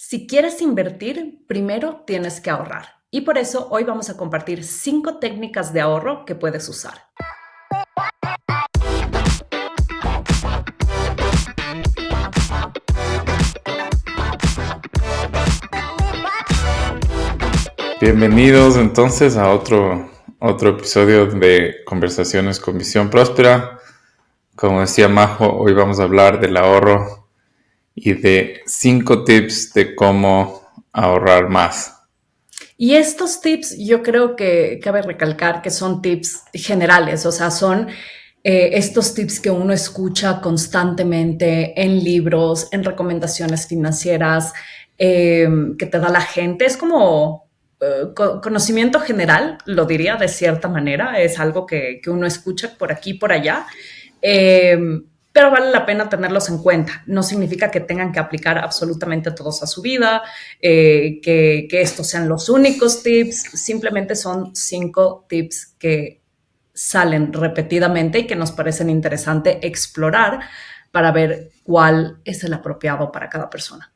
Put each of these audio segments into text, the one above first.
Si quieres invertir, primero tienes que ahorrar. Y por eso hoy vamos a compartir 5 técnicas de ahorro que puedes usar. Bienvenidos entonces a otro episodio de Conversaciones con Visión Próspera. Como decía Majo, hoy vamos a hablar del ahorro y de 5 tips de cómo ahorrar más. Y estos tips yo creo que cabe recalcar que son tips generales, o sea, son estos tips que uno escucha constantemente en libros, en recomendaciones financieras, que te da la gente. Es como conocimiento general, lo diría de cierta manera, es algo que uno escucha por aquí y por allá. Eh, pero vale la pena tenerlos en cuenta. No significa que tengan que aplicar absolutamente todos a su vida, que estos sean los únicos tips, simplemente son 5 tips que salen repetidamente y que nos parecen interesante explorar para ver cuál es el apropiado para cada persona.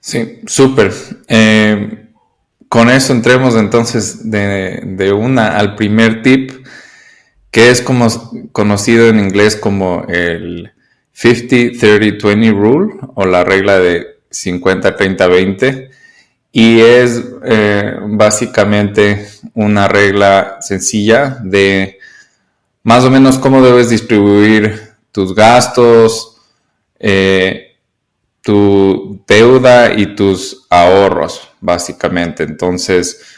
Sí, súper. Con eso entremos entonces de una al primer tip, que es como conocido en inglés como el 50-30-20 rule o la regla de 50-30-20. Y es básicamente una regla sencilla de más o menos cómo debes distribuir tus gastos, tu deuda y tus ahorros, básicamente. Entonces,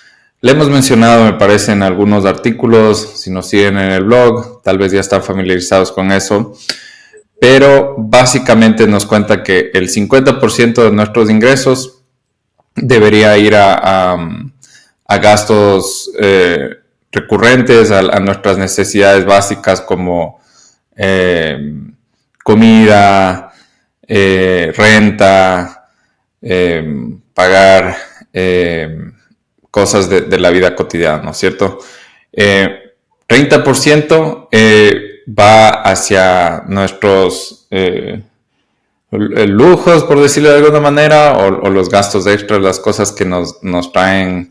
le hemos mencionado, me parece, en algunos artículos. Si nos siguen en el blog, tal vez ya están familiarizados con eso. Pero básicamente nos cuenta que el 50% de nuestros ingresos debería ir a gastos recurrentes, a nuestras necesidades básicas como comida, renta, pagar cosas de la vida cotidiana, ¿no es cierto? 30% va hacia nuestros lujos, por decirlo de alguna manera, o los gastos extras, las cosas que nos traen,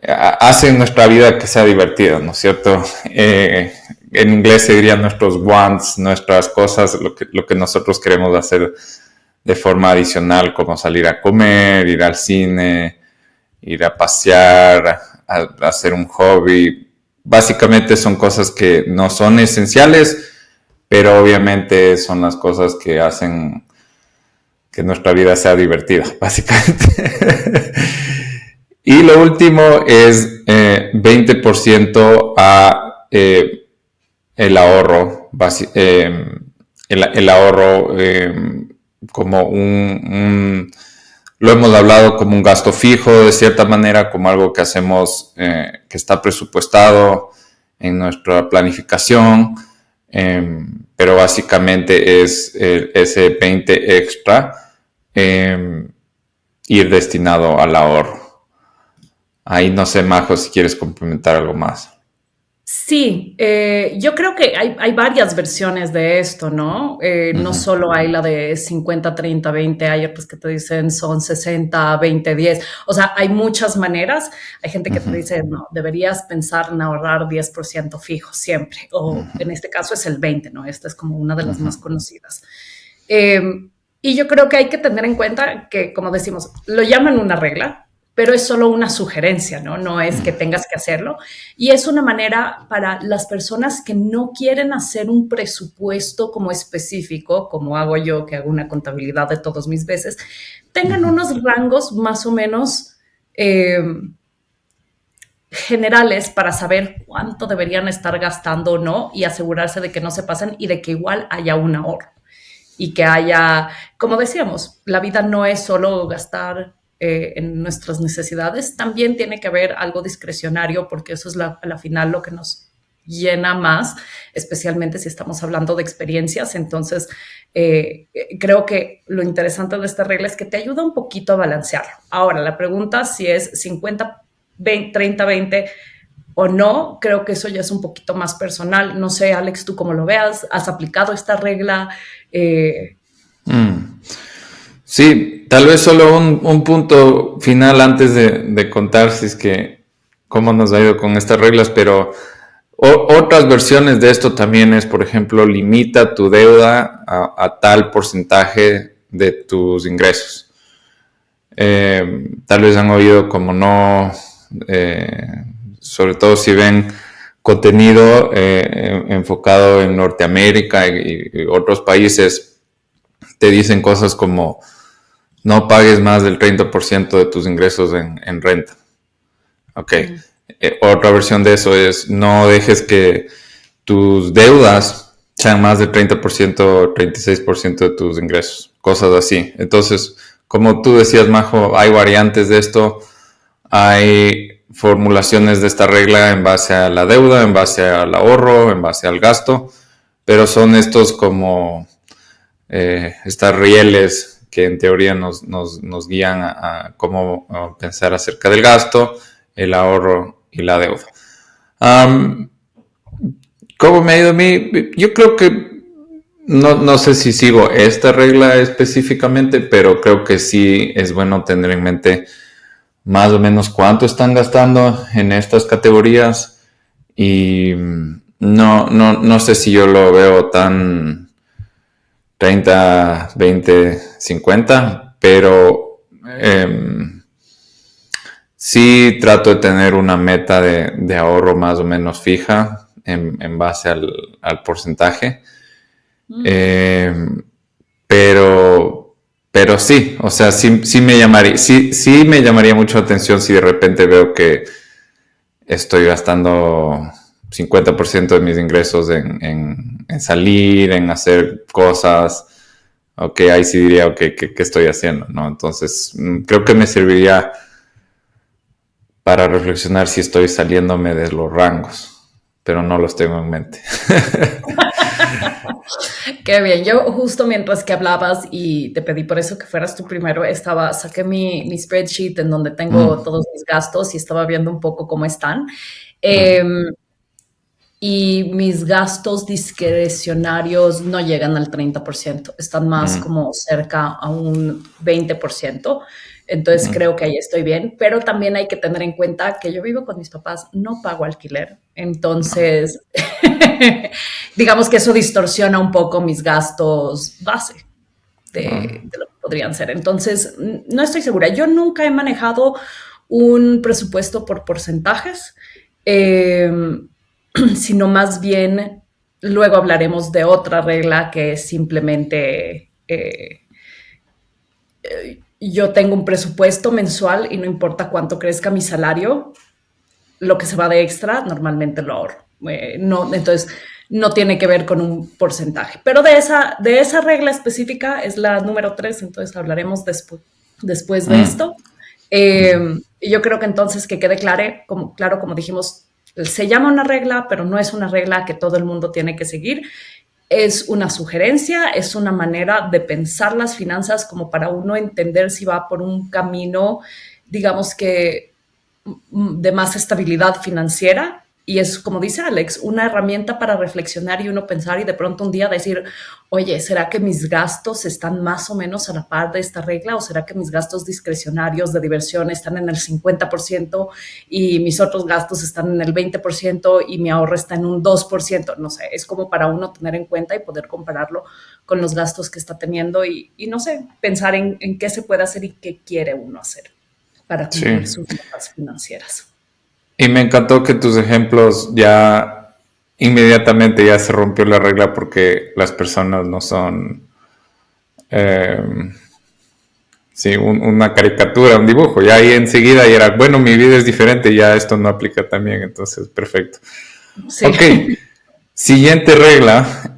hacen nuestra vida que sea divertida, ¿no es cierto? En inglés se dirían nuestros wants, nuestras cosas, lo que nosotros queremos hacer de forma adicional, como salir a comer, ir al cine, ir a pasear, a hacer un hobby. Básicamente son cosas que no son esenciales, pero obviamente son las cosas que hacen que nuestra vida sea divertida, básicamente. Y lo último es 20% a el ahorro, el ahorro como lo hemos hablado como un gasto fijo, de cierta manera, como algo que hacemos, que está presupuestado en nuestra planificación, pero básicamente es ese 20 extra ir destinado al ahorro. Ahí no sé, Majo, si quieres complementar algo más. Sí, yo creo que hay varias versiones de esto, ¿no? No Uh-huh. solo hay la de 50-30-20, hay otras que te dicen son 60-20-10. O sea, hay muchas maneras. Hay gente que te Uh-huh. dice, no, deberías pensar en ahorrar 10% fijo siempre. O Uh-huh. en este caso es el 20, ¿no? Esta es como una de las Uh-huh. más conocidas. Eh, y yo creo que hay que tener en cuenta que, como decimos, lo llaman una regla, pero es solo una sugerencia, ¿no? No es que tengas que hacerlo. Y es una manera para las personas que no quieren hacer un presupuesto como específico, como hago yo, que hago una contabilidad de todos mis veces, tengan Uh-huh. unos rangos más o menos generales para saber cuánto deberían estar gastando o no y asegurarse de que no se pasen y de que igual haya un ahorro y que haya, como decíamos, la vida no es solo gastar en nuestras necesidades, también tiene que haber algo discrecionario porque eso es a la final lo que nos llena más, especialmente si estamos hablando de experiencias. Entonces, creo que lo interesante de esta regla es que te ayuda un poquito a balancearlo. Ahora, la pregunta si es 50, 20, 30, 20 o no, creo que eso ya es un poquito más personal. No sé, Alex, tú cómo lo veas, ¿has aplicado esta regla? Mm. Sí, tal vez solo un punto final antes de contar si es que cómo nos ha ido con estas reglas, pero otras versiones de esto también es, por ejemplo, limita tu deuda a tal porcentaje de tus ingresos. Tal vez han oído como no, sobre todo si ven contenido enfocado en Norteamérica y otros países, te dicen cosas como no pagues más del 30% de tus ingresos en renta. Ok. Otra versión de eso es no dejes que tus deudas sean más del 30% o 36% de tus ingresos. Cosas así. Entonces, como tú decías, Majo, hay variantes de esto. Hay formulaciones de esta regla en base a la deuda, en base al ahorro, en base al gasto. Pero son estos como estas rieles que en teoría nos guían a cómo pensar acerca del gasto, el ahorro y la deuda. ¿Cómo me ha ido a mí? Yo creo que no sé si sigo esta regla específicamente, pero creo que sí es bueno tener en mente más o menos cuánto están gastando en estas categorías y no sé si yo lo veo tan 30, 20, 50, pero sí trato de tener una meta de ahorro más o menos fija en base al porcentaje. Pero sí, o sea, sí me llamaría mucho la atención si de repente veo que estoy gastando 50% de mis ingresos en salir, en hacer cosas. Ok, ahí sí diría, ok, ¿qué estoy haciendo? ¿No? Entonces, creo que me serviría para reflexionar si estoy saliéndome de los rangos, pero no los tengo en mente. Qué bien, yo justo mientras que hablabas y te pedí por eso que fueras tú primero, saqué mi spreadsheet en donde tengo todos mis gastos y estaba viendo un poco cómo están. Y mis gastos discrecionarios no llegan al 30%, están más como cerca a un 20%. Entonces creo que ahí estoy bien, pero también hay que tener en cuenta que yo vivo con mis papás, no pago alquiler. Entonces, digamos que eso distorsiona un poco mis gastos base de lo que podrían ser. Entonces, no estoy segura. Yo nunca he manejado un presupuesto por porcentajes. Sino más bien luego hablaremos de otra regla que es simplemente yo tengo un presupuesto mensual y no importa cuánto crezca mi salario, lo que se va de extra normalmente lo ahorro. Entonces no tiene que ver con un porcentaje. Pero de esa regla específica es la número 3, entonces hablaremos después de esto. Yo creo que entonces que quede claro, como dijimos, se llama una regla, pero no es una regla que todo el mundo tiene que seguir. Es una sugerencia, es una manera de pensar las finanzas como para uno entender si va por un camino, digamos que de más estabilidad financiera. Y es, como dice Alex, una herramienta para reflexionar y uno pensar y de pronto un día decir, oye, ¿será que mis gastos están más o menos a la par de esta regla? ¿O será que mis gastos discrecionarios de diversión están en el 50% y mis otros gastos están en el 20% y mi ahorro está en un 2%? No sé, es como para uno tener en cuenta y poder compararlo con los gastos que está teniendo y no sé, pensar en qué se puede hacer y qué quiere uno hacer para cumplir sus metas financieras. Y me encantó que tus ejemplos ya inmediatamente ya se rompió la regla porque las personas no son una caricatura, un dibujo. Ya ahí enseguida ya era, bueno, mi vida es diferente, ya esto no aplica también, entonces perfecto. Sí. Ok, siguiente regla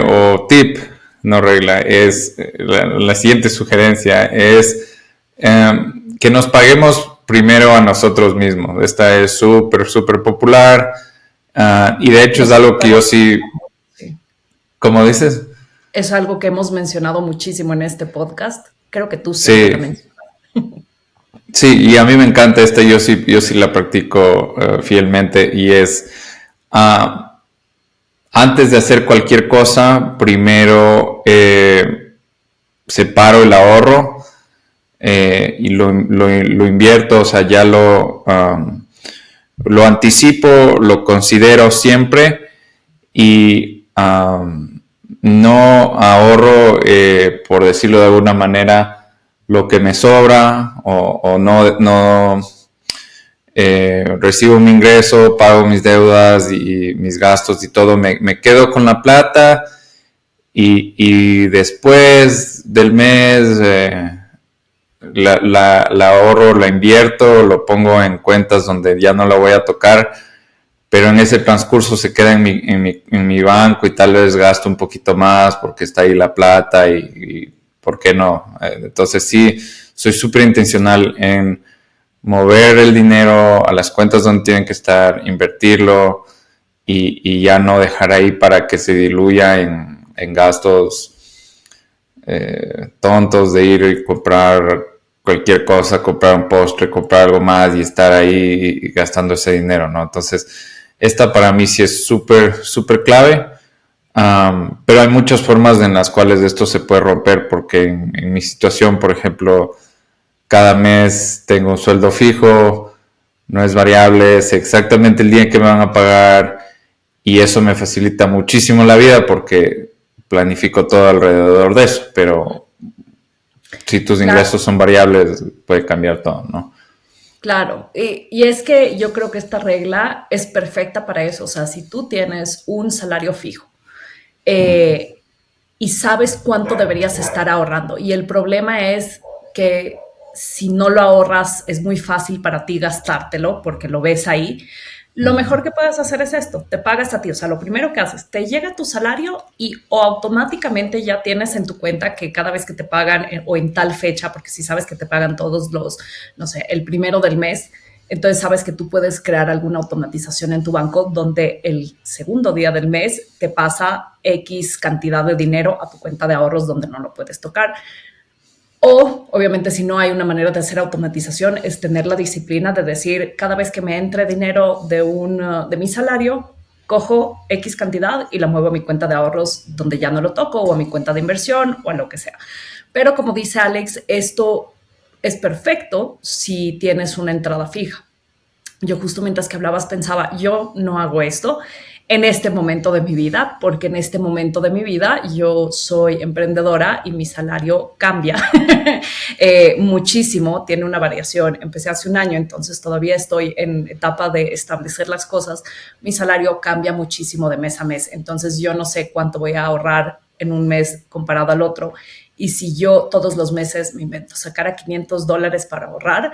o tip, no regla, es la siguiente sugerencia es que nos paguemos primero a nosotros mismos. Esta es súper popular y de hecho es algo que yo sí. ¿Cómo dices? Es algo que hemos mencionado muchísimo en este podcast. Creo que tú sí lo mencionas. Sí, y a mí me encanta esta, yo sí la practico fielmente y es antes de hacer cualquier cosa, primero separo el ahorro y lo invierto, o sea, ya lo anticipo, lo considero siempre y no ahorro, por decirlo de alguna manera, lo que me sobra o no recibo mi ingreso, pago mis deudas y mis gastos y todo, me quedo con la plata y después del mes la ahorro, la invierto, lo pongo en cuentas donde ya no la voy a tocar, pero en ese transcurso se queda en mi banco y tal vez gasto un poquito más porque está ahí la plata y ¿por qué no? Entonces sí, soy súper intencional en mover el dinero a las cuentas donde tienen que estar, invertirlo y ya no dejar ahí para que se diluya en gastos tontos de ir y comprar cualquier cosa, comprar un postre, comprar algo más y estar ahí gastando ese dinero, ¿no? Entonces, esta para mí sí es súper, súper clave, pero hay muchas formas en las cuales esto se puede romper porque en mi situación, por ejemplo, cada mes tengo un sueldo fijo, no es variable, sé exactamente el día que me van a pagar y eso me facilita muchísimo la vida porque planifico todo alrededor de eso, pero si tus Claro, ingresos son variables puede cambiar todo, ¿no? claro. Y es que yo creo que esta regla es perfecta para eso. O sea, si tú tienes un salario fijo, eh, y sabes cuánto deberías estar ahorrando. Y el problema es que si no lo ahorras, es muy fácil para ti gastártelo porque lo ves ahí. Lo mejor que puedes hacer es esto, te pagas a ti, o sea, lo primero que haces, te llega tu salario y o automáticamente ya tienes en tu cuenta que cada vez que te pagan o en tal fecha, porque si sabes que te pagan todos los, no sé, el primero del mes, entonces sabes que tú puedes crear alguna automatización en tu banco donde el segundo día del mes te pasa X cantidad de dinero a tu cuenta de ahorros donde no lo puedes tocar. O, obviamente, si no hay una manera de hacer automatización, es tener la disciplina de decir, cada vez que me entre dinero de mi salario, cojo X cantidad y la muevo a mi cuenta de ahorros donde ya no lo toco o a mi cuenta de inversión o a lo que sea. Pero como dice Alex, esto es perfecto si tienes una entrada fija. Yo justo mientras que hablabas pensaba, yo no hago esto en este momento de mi vida, porque en este momento de mi vida yo soy emprendedora y mi salario cambia muchísimo, tiene una variación. Empecé hace un año, entonces todavía estoy en etapa de establecer las cosas. Mi salario cambia muchísimo de mes a mes, entonces yo no sé cuánto voy a ahorrar en un mes comparado al otro. Y si yo todos los meses me invento sacar a $500 para ahorrar,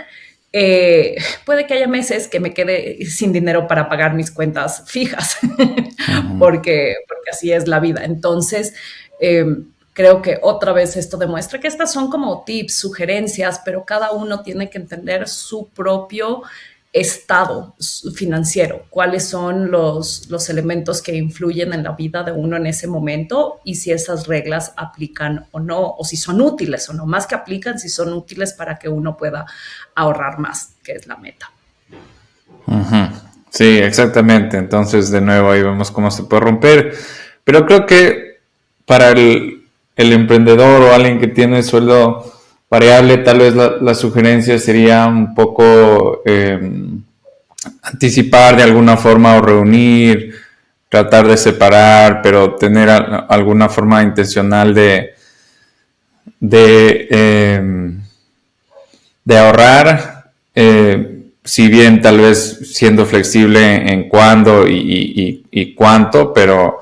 puede que haya meses que me quede sin dinero para pagar mis cuentas fijas, Uh-huh. porque así es la vida. Entonces, eh, creo que otra vez esto demuestra que estas son como tips, sugerencias, pero cada uno tiene que entender su propio estado financiero, cuáles son los elementos que influyen en la vida de uno en ese momento y si esas reglas aplican o no, o si son útiles o no, más que aplican, si son útiles para que uno pueda ahorrar más, que es la meta. Uh-huh. Sí, exactamente. Entonces, de nuevo, ahí vemos cómo se puede romper. Pero creo que para el emprendedor o alguien que tiene sueldo variable, tal vez la sugerencia sería un poco anticipar de alguna forma o reunir, tratar de separar, pero tener alguna forma intencional de, eh, de ahorrar, si bien tal vez siendo flexible en cuándo y cuánto, pero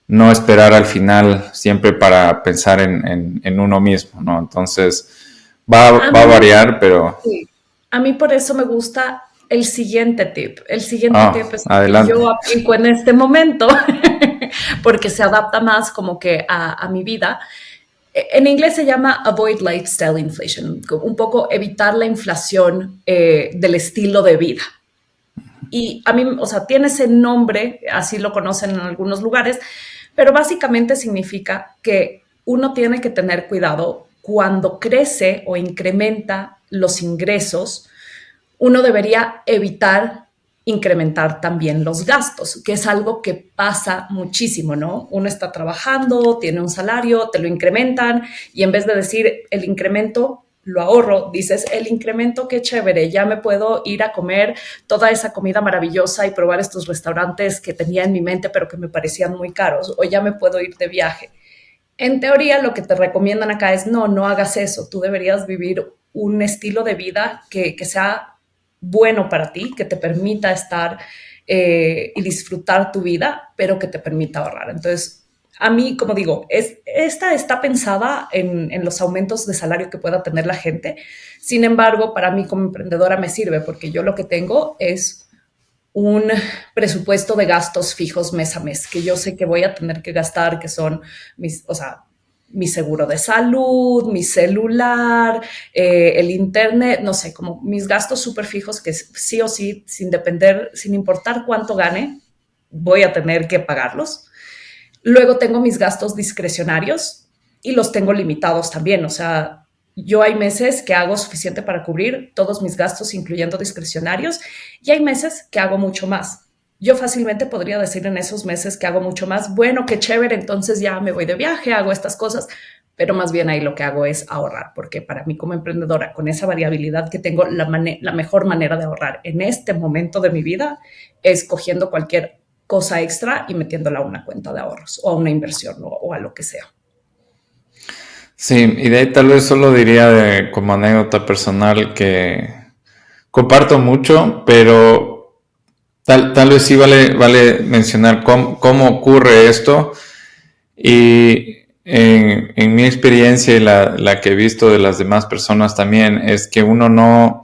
no esperar al final siempre para pensar en uno mismo, ¿no? Entonces A va a mí, variar, pero sí. A mí por eso me gusta el siguiente tip. El siguiente tip es el que adelante. yo aplico en este momento, porque se adapta más como que a mi vida. En inglés se llama avoid lifestyle inflation, un poco evitar la inflación del estilo de vida. Y a mí, o sea, tiene ese nombre, así lo conocen en algunos lugares, pero básicamente significa que uno tiene que tener cuidado cuando crece o incrementa los ingresos, uno debería evitar incrementar también los gastos, que es algo que pasa muchísimo, ¿no? Uno está trabajando, tiene un salario, te lo incrementan y en vez de decir el incremento, lo ahorro, dices, el incremento, qué chévere, ya me puedo ir a comer toda esa comida maravillosa y probar estos restaurantes que tenía en mi mente pero que me parecían muy caros, o ya me puedo ir de viaje. En teoría, lo que te recomiendan acá es no hagas eso. Tú deberías vivir un estilo de vida que sea bueno para ti, que te permita estar y disfrutar tu vida, pero que te permita ahorrar. Entonces, a mí, como digo, esta está pensada en los aumentos de salario que pueda tener la gente. Sin embargo, para mí como emprendedora me sirve porque yo lo que tengo es un presupuesto de gastos fijos mes a mes, que yo sé que voy a tener que gastar, que son o sea, mi seguro de salud, mi celular, el internet, no sé, como mis gastos súper fijos que sí o sí, sin importar cuánto gane, voy a tener que pagarlos. Luego tengo mis gastos discrecionarios y los tengo limitados también. O sea, yo hay meses que hago suficiente para cubrir todos mis gastos, incluyendo discrecionarios, y hay meses que hago mucho más. Yo fácilmente podría decir en esos meses que hago mucho más, bueno, qué chévere, entonces ya me voy de viaje, hago estas cosas, pero más bien ahí lo que hago es ahorrar, porque para mí como emprendedora, con esa variabilidad que tengo, la mejor manera de ahorrar en este momento de mi vida es cogiendo cualquier cosa extra y metiéndola a una cuenta de ahorros o a una inversión o a lo que sea. Sí, y de ahí tal vez solo diría como anécdota personal que comparto mucho, pero tal vez sí vale mencionar cómo ocurre esto. Y en mi experiencia y la que he visto de las demás personas también, es que uno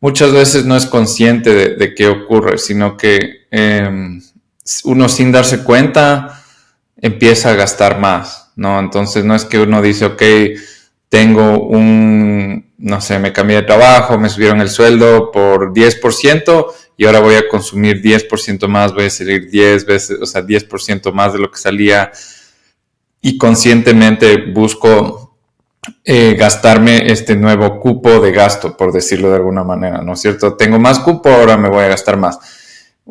muchas veces no es consciente de qué ocurre, sino que uno sin darse cuenta empieza a gastar más, ¿no? Entonces no es que uno dice, ok, tengo no sé, me cambié de trabajo, me subieron el sueldo por 10% y ahora voy a consumir 10% más, voy a salir 10 veces, o sea, 10% más de lo que salía y conscientemente busco gastarme este nuevo cupo de gasto, por decirlo de alguna manera, ¿no es cierto? Tengo más cupo, ahora me voy a gastar más.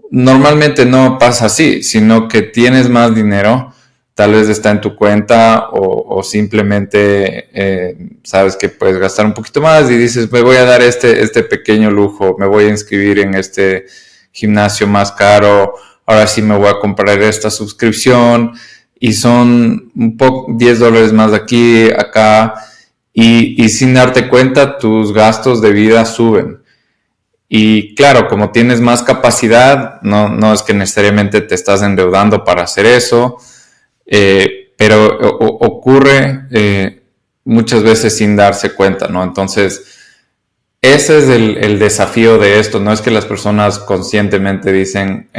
Normalmente no pasa así, sino que tienes más dinero, tal vez está en tu cuenta o simplemente sabes que puedes gastar un poquito más y dices, me voy a dar este pequeño lujo, me voy a inscribir en este gimnasio más caro, ahora sí me voy a comprar esta suscripción y son un poco $10 más de aquí, acá y sin darte cuenta tus gastos de vida suben. Y claro, como tienes más capacidad, no es que necesariamente te estás endeudando para hacer eso, pero ocurre muchas veces sin darse cuenta, ¿no? Entonces, ese es el desafío de esto, no es que las personas conscientemente dicen,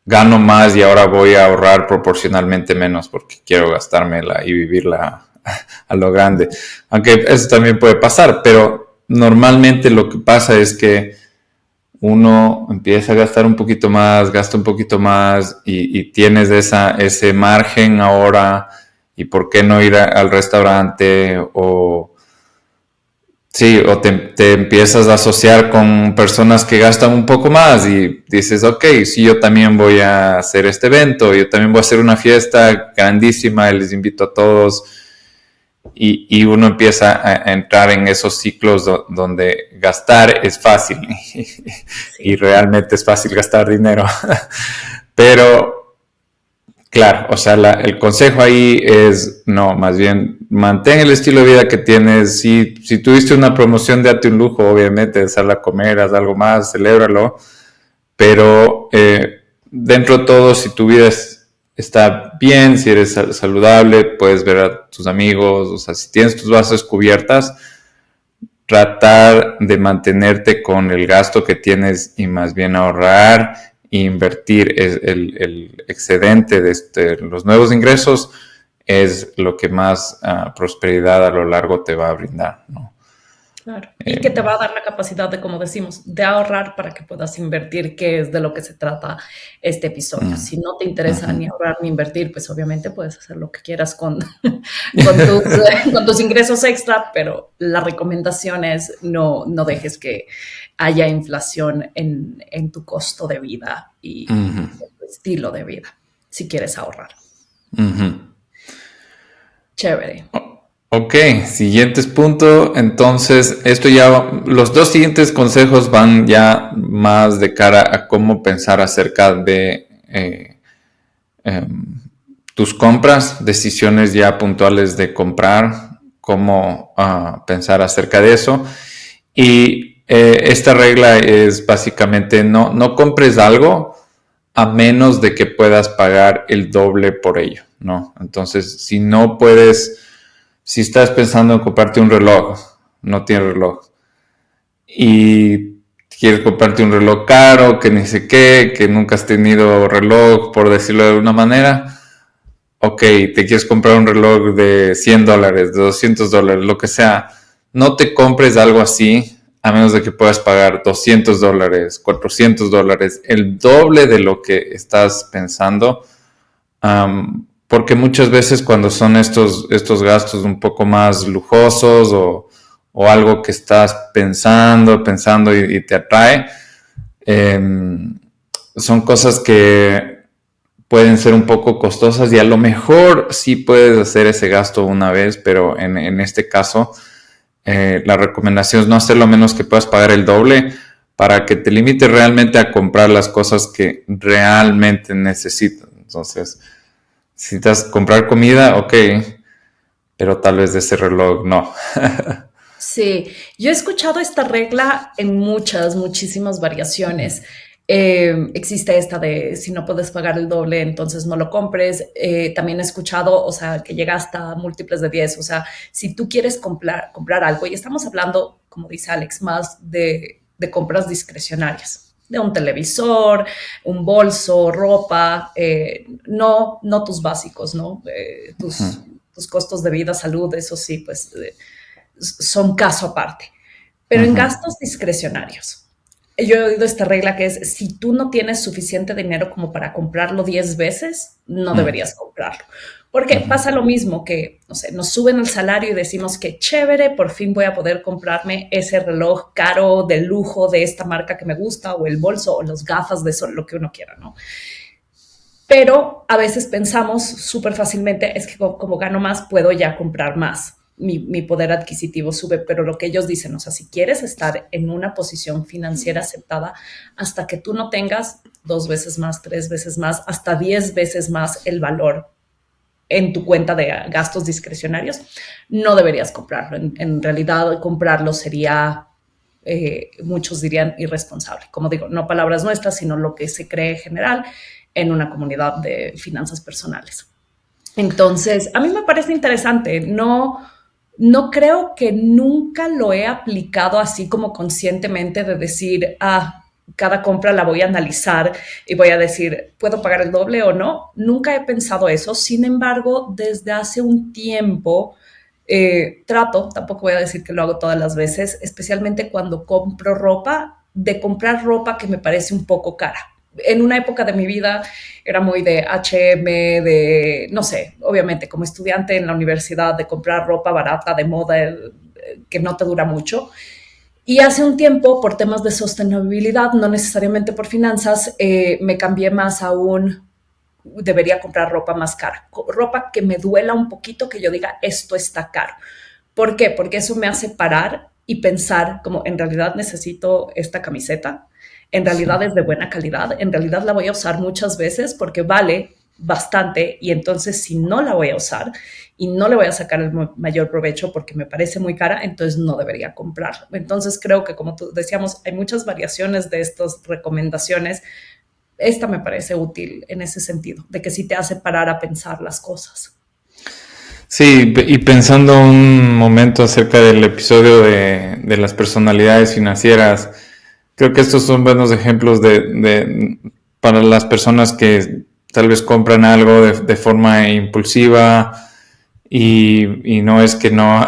gano más y ahora voy a ahorrar proporcionalmente menos porque quiero gastármela y vivirla a lo grande. Aunque eso también puede pasar, pero normalmente lo que pasa es que uno empieza a gastar un poquito más, gasta un poquito más y tienes ese margen ahora y por qué no ir al restaurante o sí, o te empiezas a asociar con personas que gastan un poco más y dices, ok, sí, yo también voy a hacer este evento, yo también voy a hacer una fiesta grandísima y les invito a todos. Y uno empieza a entrar en esos ciclos donde gastar es fácil y realmente es fácil gastar dinero. Pero, claro, o sea, el consejo ahí es, no, más bien, mantén el estilo de vida que tienes. Si tuviste una promoción, date un lujo, obviamente, sal a comer, haz algo más, celébralo. Pero dentro de todo, si tu vida está bien, si eres saludable, puedes ver a tus amigos, o sea, si tienes tus bases cubiertas, tratar de mantenerte con el gasto que tienes y más bien ahorrar e invertir el excedente de los nuevos ingresos es lo que más prosperidad a lo largo te va a brindar, ¿no? Claro. Y que te va a dar la capacidad de, como decimos, de ahorrar para que puedas invertir, que es de lo que se trata este episodio. Si no te interesa ni ahorrar ni invertir, pues obviamente puedes hacer lo que quieras con tus ingresos extra, pero la recomendación es no dejes que haya inflación en tu costo de vida y en tu estilo de vida, si quieres ahorrar. Chévere. Ok, siguientes punto. Entonces, los dos siguientes consejos van ya más de cara a cómo pensar acerca de tus compras, decisiones ya puntuales de comprar, cómo pensar acerca de eso. Y esta regla es básicamente no compres algo a menos de que puedas pagar el doble por ello, ¿no? Entonces, si estás pensando en comprarte un reloj, no tienes reloj, y quieres comprarte un reloj caro, que ni sé qué, que nunca has tenido reloj, por decirlo de alguna manera, ok, te quieres comprar un reloj de $100, de $200, lo que sea, no te compres algo así a menos de que puedas pagar $200, $400, el doble de lo que estás pensando, porque muchas veces cuando son estos gastos un poco más lujosos o algo que estás pensando y te atrae, son cosas que pueden ser un poco costosas y a lo mejor sí puedes hacer ese gasto una vez, pero en este caso la recomendación es no hacerlo a menos que puedas pagar el doble para que te limites realmente a comprar las cosas que realmente necesitas. Entonces, si necesitas comprar comida, ok, pero tal vez de ese reloj no. Sí, yo he escuchado esta regla en muchísimas variaciones. Existe esta de si no puedes pagar el doble, entonces no lo compres. También he escuchado, o sea, que llega hasta múltiples de 10. O sea, si tú quieres comprar algo, y estamos hablando, como dice Alex, más de compras discrecionarias, de un televisor, un bolso, ropa, no tus básicos, ¿no? Tus costos de vida, salud, eso sí, pues son caso aparte. Pero en gastos discrecionarios, yo he oído esta regla que es, si tú no tienes suficiente dinero como para comprarlo 10 veces, no deberías comprarlo. Porque pasa lo mismo que, no sé, nos suben el salario y decimos que chévere, por fin voy a poder comprarme ese reloj caro de lujo de esta marca que me gusta, o el bolso, o las gafas de sol, lo que uno quiera, ¿no? Pero a veces pensamos súper fácilmente, es que como gano más, puedo ya comprar más. Mi poder adquisitivo sube, pero lo que ellos dicen, o sea, si quieres estar en una posición financiera aceptada, hasta que tú no tengas 2 veces más, 3 veces más, hasta 10 veces más el valor en tu cuenta de gastos discrecionarios, no deberías comprarlo. En realidad, comprarlo sería, muchos dirían, irresponsable. Como digo, no palabras nuestras, sino lo que se cree en general en una comunidad de finanzas personales. Entonces, a mí me parece interesante. No creo que nunca lo he aplicado así como conscientemente de decir, cada compra la voy a analizar y voy a decir, ¿puedo pagar el doble o no? Nunca he pensado eso. Sin embargo, desde hace un tiempo tampoco voy a decir que lo hago todas las veces, especialmente cuando compro ropa, de comprar ropa que me parece un poco cara. En una época de mi vida era muy de H&M, de, no sé, obviamente como estudiante en la universidad, de comprar ropa barata, de moda, que no te dura mucho. Y hace un tiempo, por temas de sostenibilidad, no necesariamente por finanzas, me cambié más a debería comprar ropa más cara, ropa que me duela un poquito, que yo diga, esto está caro. ¿Por qué? Porque eso me hace parar y pensar como, en realidad necesito esta camiseta, en realidad es de buena calidad, en realidad la voy a usar muchas veces porque vale bastante, y entonces si no la voy a usar y no le voy a sacar el mayor provecho porque me parece muy cara, entonces no debería comprarla. Entonces creo que, como decíamos, hay muchas variaciones de estas recomendaciones. Esta me parece útil en ese sentido, de que sí te hace parar a pensar las cosas. Sí, y pensando un momento acerca del episodio de las personalidades financieras, creo que estos son buenos ejemplos para las personas que tal vez compran algo de forma impulsiva y no es que no,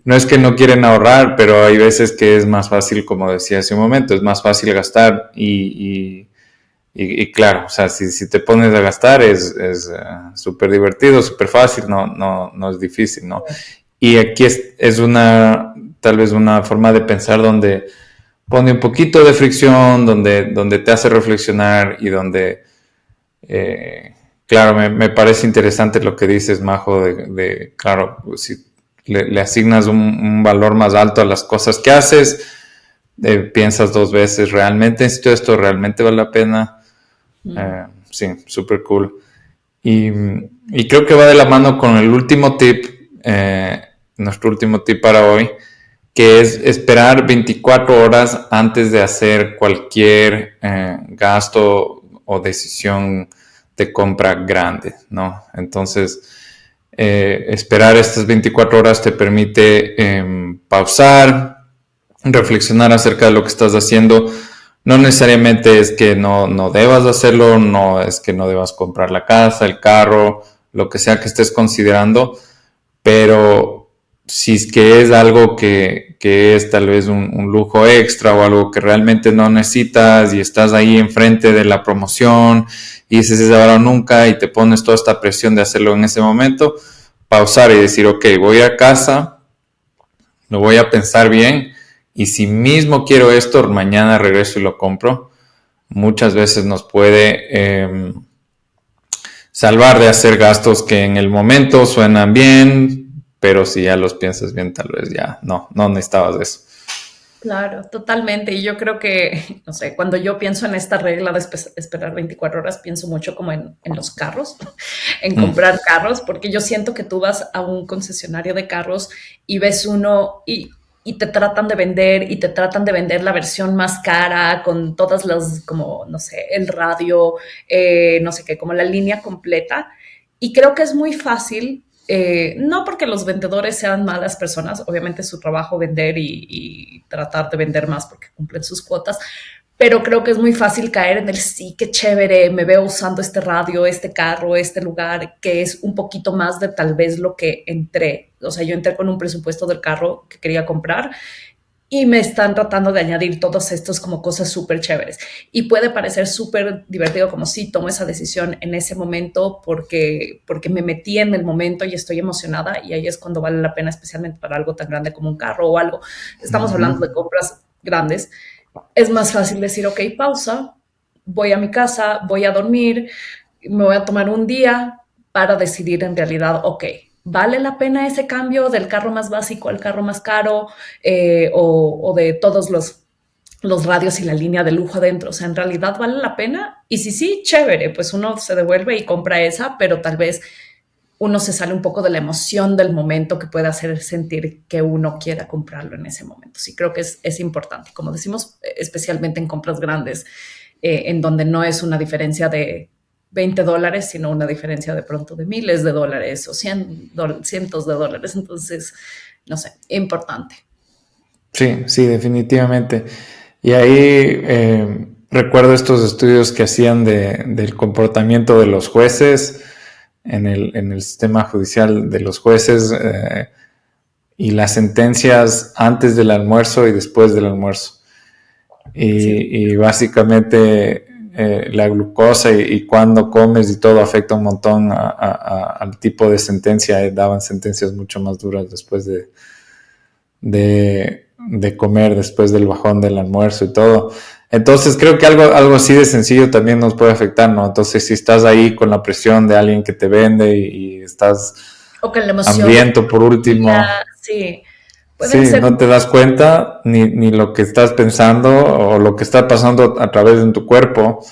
no es que no quieren ahorrar, pero hay veces que es más fácil, como decía hace un momento, es más fácil gastar y claro, o sea, si te pones a gastar es súper divertido, súper fácil, no es difícil, ¿no? Y aquí es tal vez una forma de pensar donde pone un poquito de fricción, donde te hace reflexionar y donde, claro, me parece interesante lo que dices, Majo, claro, si le asignas un valor más alto a las cosas que haces, piensas dos veces, ¿realmente esto realmente vale la pena? Sí, súper cool. Y creo que va de la mano con el último tip, nuestro último tip para hoy, que es esperar 24 horas antes de hacer cualquier gasto o decisión de compra grande, ¿no? Entonces, esperar estas 24 horas te permite pausar, reflexionar acerca de lo que estás haciendo. No necesariamente es que no debas hacerlo, no es que no debas comprar la casa, el carro, lo que sea que estés considerando, pero si es que es algo que es tal vez un lujo extra o algo que realmente no necesitas y estás ahí enfrente de la promoción y dices es ahora o nunca y te pones toda esta presión de hacerlo en ese momento, pausar y decir, ok, voy a casa, lo voy a pensar bien y si mismo quiero esto, mañana regreso y lo compro. Muchas veces nos puede salvar de hacer gastos que en el momento suenan bien, pero si ya los piensas bien, tal vez ya no necesitabas de eso. Claro, totalmente. Y yo creo que, no sé, cuando yo pienso en esta regla de esperar 24 horas, pienso mucho como en los carros, en comprar carros, porque yo siento que tú vas a un concesionario de carros y ves uno y te tratan de vender y te tratan de vender la versión más cara con todas las, como, no sé, el radio, no sé qué, como la línea completa. Y creo que es muy fácil, no porque los vendedores sean malas personas, obviamente es su trabajo vender y tratar de vender más porque cumplen sus cuotas, pero creo que es muy fácil caer en el sí, qué chévere, me veo usando este radio, este carro, este lugar, que es un poquito más de tal vez lo que entré. O sea, yo entré con un presupuesto del carro que quería comprar y me están tratando de añadir todos estos como cosas súper chéveres. Y puede parecer súper divertido como si tomo esa decisión en ese momento porque me metí en el momento y estoy emocionada y ahí es cuando vale la pena, especialmente para algo tan grande como un carro o algo. Estamos hablando de compras grandes. Es más fácil decir, ok, pausa, voy a mi casa, voy a dormir, me voy a tomar un día para decidir en realidad, ok, ¿vale la pena ese cambio del carro más básico al carro más caro o de todos los radios y la línea de lujo adentro? O sea, ¿en realidad vale la pena? Y si sí, chévere, pues uno se devuelve y compra esa, pero tal vez uno se sale un poco de la emoción del momento que puede hacer sentir que uno quiera comprarlo en ese momento. Sí, creo que es importante, como decimos, especialmente en compras grandes, en donde no es una diferencia de $20, sino una diferencia de pronto de miles de dólares o cientos de dólares. Entonces, no sé, importante. Sí, sí, definitivamente. Y ahí recuerdo estos estudios que hacían del comportamiento de los jueces en el sistema judicial de los jueces y las sentencias antes del almuerzo y después del almuerzo. Sí, Y básicamente la glucosa y cuándo comes y todo afecta un montón al tipo de sentencia. Daban sentencias mucho más duras después de comer, después del bajón del almuerzo y todo. Entonces creo que algo así de sencillo también nos puede afectar, ¿no? Entonces si estás ahí con la presión de alguien que te vende y estás o que la emoción de hambriento por último, sí, pueden sí, ser. no te das cuenta ni lo que estás pensando o lo que está pasando a través de tu cuerpo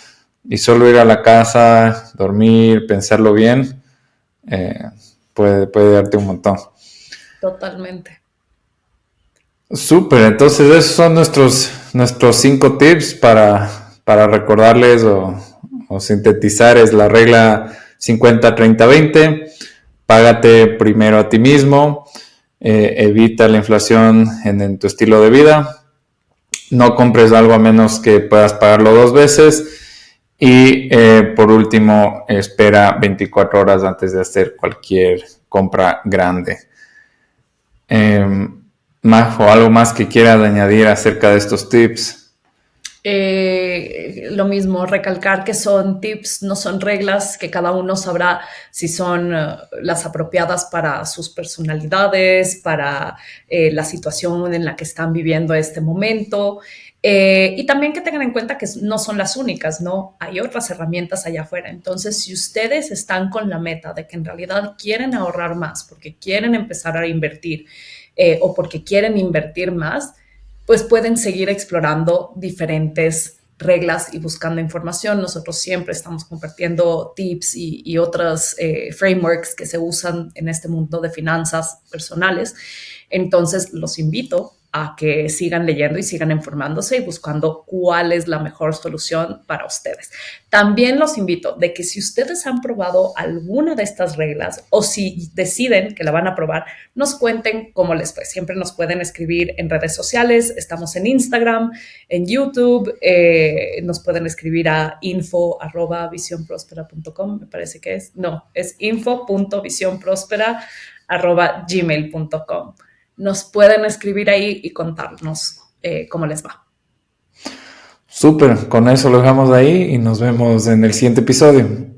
y solo ir a la casa, dormir, pensarlo bien, eh, puede darte un montón. Totalmente. Súper, entonces esos son nuestros 5 tips para recordarles o sintetizar. Es la regla 50-30-20. Págate primero a ti mismo, evita la inflación en tu estilo de vida, no compres algo a menos que puedas pagarlo 2 veces y por último espera 24 horas antes de hacer cualquier compra grande. Majo, ¿algo más que quieras añadir acerca de estos tips? Lo mismo, recalcar que son tips, no son reglas, que cada uno sabrá si son las apropiadas para sus personalidades, para la situación en la que están viviendo este momento. Y también que tengan en cuenta que no son las únicas, ¿no? Hay otras herramientas allá afuera. Entonces, si ustedes están con la meta de que en realidad quieren ahorrar más porque quieren empezar a invertir o porque quieren invertir más, pues pueden seguir explorando diferentes reglas y buscando información. Nosotros siempre estamos compartiendo tips y otros frameworks que se usan en este mundo de finanzas personales. Entonces, los invito a que sigan leyendo y sigan informándose y buscando cuál es la mejor solución para ustedes. También los invito de que si ustedes han probado alguna de estas reglas o si deciden que la van a probar, nos cuenten cómo les fue. Siempre nos pueden escribir en redes sociales, estamos en Instagram, en YouTube, nos pueden escribir a info@visionprospera.com, me parece que es, no, es info.visionprospera@gmail.com. Nos pueden escribir ahí y contarnos cómo les va. Súper, con eso lo dejamos ahí y nos vemos en el siguiente episodio.